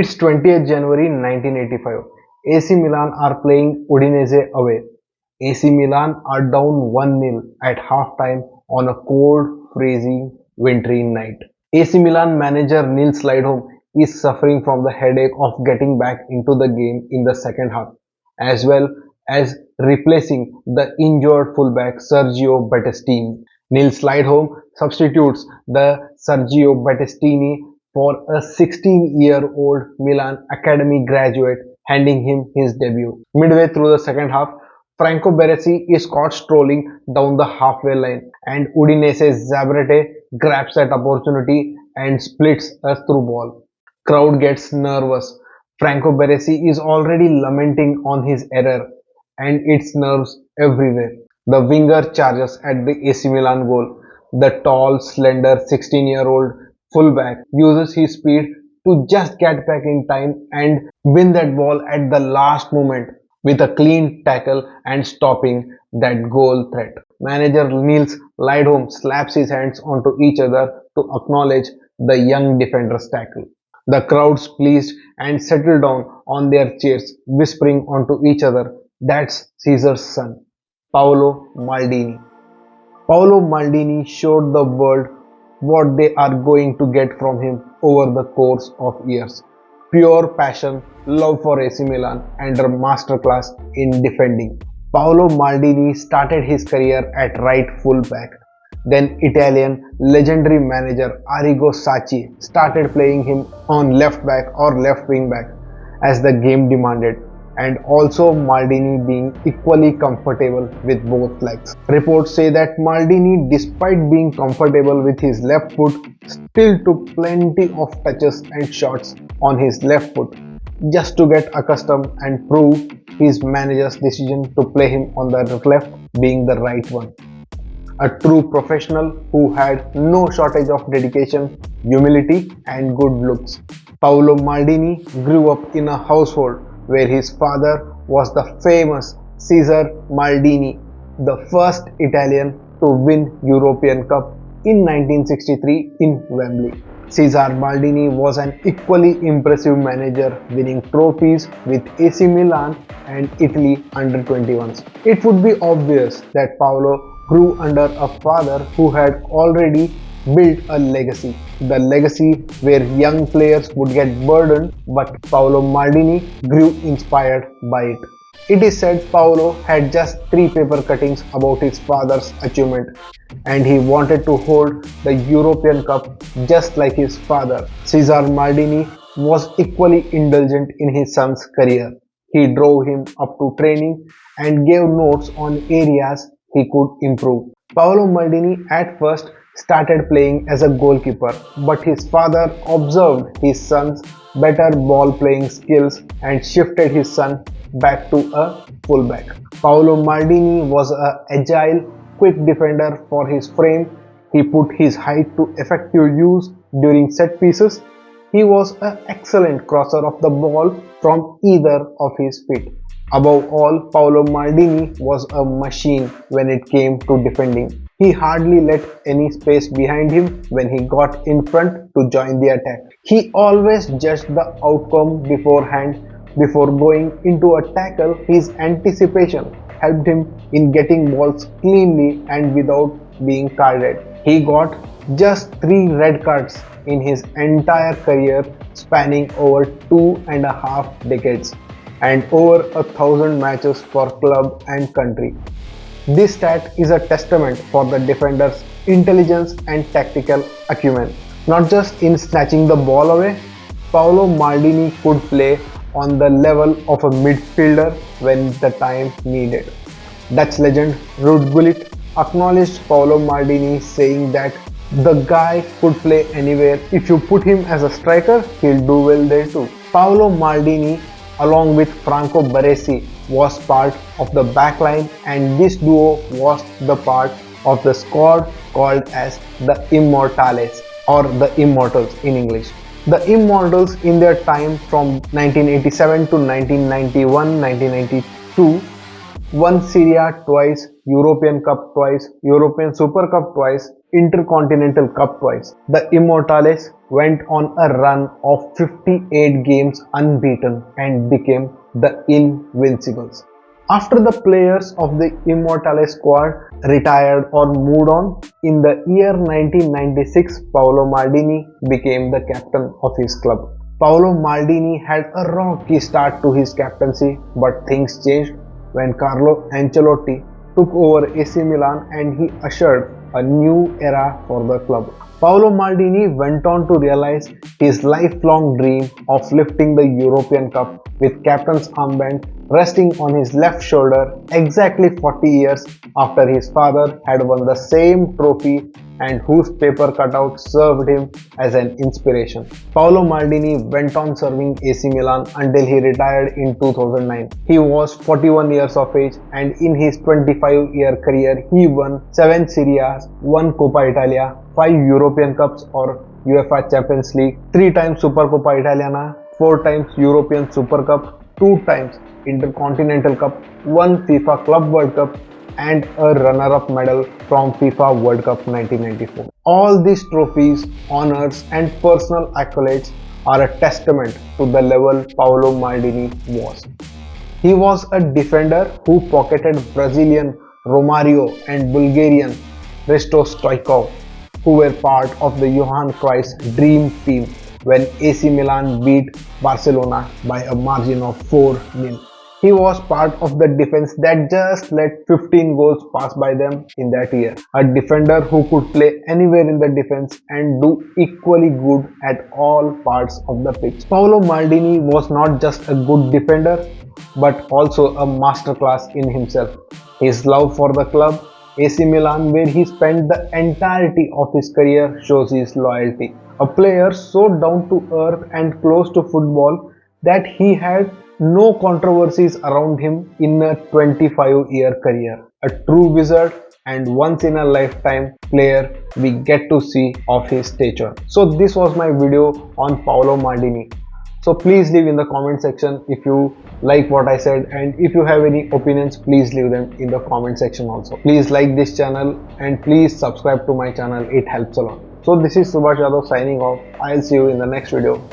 It's 20th January 1985. AC Milan are playing Udinese away. AC Milan are down 1-0 at halftime on a cold, freezing, wintry night. AC Milan manager Nils Lidholm is suffering from the headache of getting back into the game in the second half, as well as replacing the injured fullback Sergio Battistini. Nils Lidholm substitutes the Sergio Battistini for a 16-year-old Milan academy graduate, handing him his debut. Midway through the second half, Franco Baresi is caught strolling down the halfway line, and Udinese's Zabrete grabs that opportunity and splits a through ball. Crowd gets nervous. Franco Baresi is already lamenting on his error, and it's nerves everywhere. The winger charges at the AC Milan goal. The tall, slender 16-year-old fullback uses his speed to just get back in time and win that ball at the last moment with a clean tackle and stopping that goal threat. Manager Niels Lidholm slaps his hands onto each other to acknowledge the young defender's tackle. The crowds pleased and settled down on their chairs, whispering onto each other, "That's Caesar's son, Paolo Maldini." Paolo Maldini showed the world what they are going to get from him over the course of years. Pure passion, love for AC Milan, and a masterclass in defending. Paolo Maldini started his career at right full-back. Then Italian legendary manager Arrigo Sacchi started playing him on left back or left wing back as the game demanded, and also Maldini being equally comfortable with both legs. Reports say that Maldini, despite being comfortable with his left foot, still took plenty of touches and shots on his left foot just to get accustomed and prove his manager's decision to play him on the left being the right one. A true professional who had no shortage of dedication, humility, and good looks. Paolo Maldini grew up in a household where his father was the famous Cesar Maldini, the first Italian to win European Cup in 1963 in Wembley. Cesar Maldini was an equally impressive manager, winning trophies with AC Milan and Italy under 21s. It would be obvious that Paolo grew under a father who had already built a legacy. The legacy where young players would get burdened, but Paolo Maldini grew inspired by it. It is said Paolo had just 3 paper cuttings about his father's achievement, and he wanted to hold the European Cup just like his father. Cesar Maldini was equally indulgent in his son's career. He drove him up to training and gave notes on areas he could improve. Paolo Maldini at first started playing as a goalkeeper, but his father observed his son's better ball playing skills and shifted his son back to a fullback. Paolo Maldini was an agile, quick defender for his frame. He put his height to effective use during set pieces. He was an excellent crosser of the ball from either of his feet. Above all, Paolo Maldini was a machine when it came to defending. He hardly let any space behind him when he got in front to join the attack. He always judged the outcome beforehand. Before going into a tackle, his anticipation helped him in getting balls cleanly and without being carded. He got just 3 red cards in his entire career, spanning over 2.5 decades and over 1,000 matches for club and country. This stat is a testament for the defender's intelligence and tactical acumen. Not just in snatching the ball away, Paolo Maldini could play on the level of a midfielder when the time needed. Dutch legend Ruud Gullit acknowledged Paolo Maldini, saying that the guy could play anywhere. If you put him as a striker, he'll do well there too. Paolo Maldini, along with Franco Baresi, was part of the backline, and this duo was the part of the squad called as the Immortales, or the Immortals in English. The Immortals in their time from 1987 to 1991-1992 won Serie A twice, European Cup twice, European Super Cup twice, Intercontinental Cup twice. The Immortales went on a run of 58 games unbeaten and became the Invincibles. After the players of the Immortales squad retired or moved on, in the year 1996 Paolo Maldini became the captain of his club. Paolo Maldini had a rocky start to his captaincy, but things changed when Carlo Ancelotti took over AC Milan and he ushered a new era for the club. Paolo Maldini went on to realize his lifelong dream of lifting the European Cup with captain's armband resting on his left shoulder exactly 40 years after his father had won the same trophy and whose paper cutout served him as an inspiration. Paolo Maldini went on serving AC Milan until he retired in 2009. He was 41 years of age and in his 25-year career he won 7 Serie A's, 1 Coppa Italia, 5 European Cups or UEFA Champions League, 3 times Supercoppa Italiana, 4 times European Super Cup, 2 times Intercontinental Cup, 1 FIFA Club World Cup and a runner-up medal from FIFA World Cup 1994. All these trophies, honors and personal accolades are a testament to the level Paolo Maldini was. He was a defender who pocketed Brazilian Romario and Bulgarian Risto Stoichkov, who were part of the Johan Cruyff's dream team when AC Milan beat Barcelona by a margin of 4-0. He was part of the defense that just let 15 goals pass by them in that year. A defender who could play anywhere in the defense and do equally good at all parts of the pitch. Paolo Maldini was not just a good defender but also a masterclass in himself. His love for the club, AC Milan, where he spent the entirety of his career, shows his loyalty. A player so down to earth and close to football that he had no controversies around him in a 25-year career. A true wizard and once in a lifetime player we get to see of his stature. So this was my video on Paolo Maldini. So please leave in the comment section if you like what I said, and if you have any opinions please leave them in the comment section also. Please like this channel and please subscribe to my channel, it helps a lot. So this is Subhash Yadav signing off. I'll see you in the next video.